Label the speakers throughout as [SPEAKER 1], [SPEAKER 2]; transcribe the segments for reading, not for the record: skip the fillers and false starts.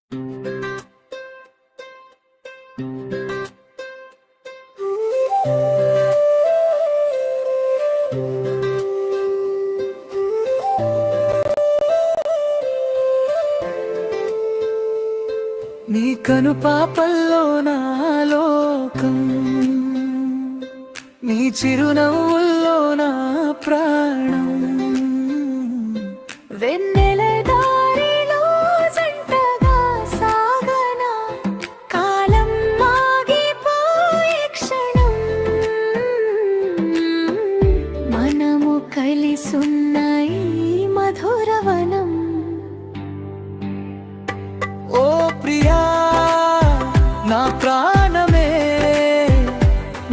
[SPEAKER 1] నీ కను పాపల్లో నా లోకం, నీ చిరునవ్వుల్లో నా ప్రాణం.
[SPEAKER 2] వెన్నెల దారిలో జంటగా సాగనా, కాలం ఆగిపోయే క్షణం. మనము కలిసున్న ఈ మధురవనం.
[SPEAKER 1] ఓ ప్రియా నా ప్రాణమే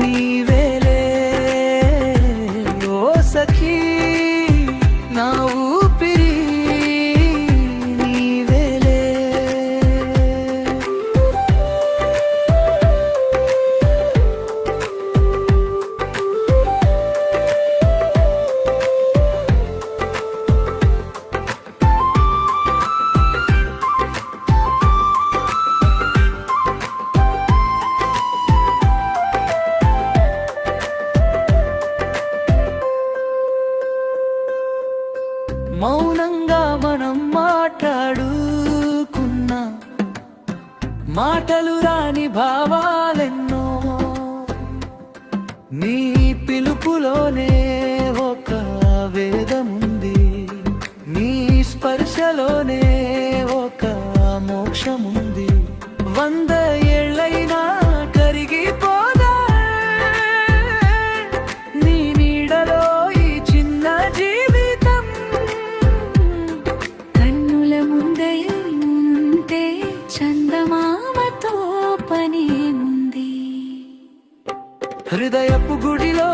[SPEAKER 1] నీవేలే, ఓ సఖీ నా ఊపిరి నీవేలే. మౌనంగా మనం మాట్లాడుకున్న మాటలు రాని భావాలెన్నో, నీ పిలుపులోనే ఒక వేదముంది, నీ స్పర్శలోనే ఒక మోక్షముంది. 100 ఏళ్ళైనా కరిగిపోదా నీ నీడలో ఈ చిన్న జీవితం.
[SPEAKER 2] కన్నుల ముందే ఉంటే చందమామతో పనేముంది.
[SPEAKER 1] హృదయపు గుడిలో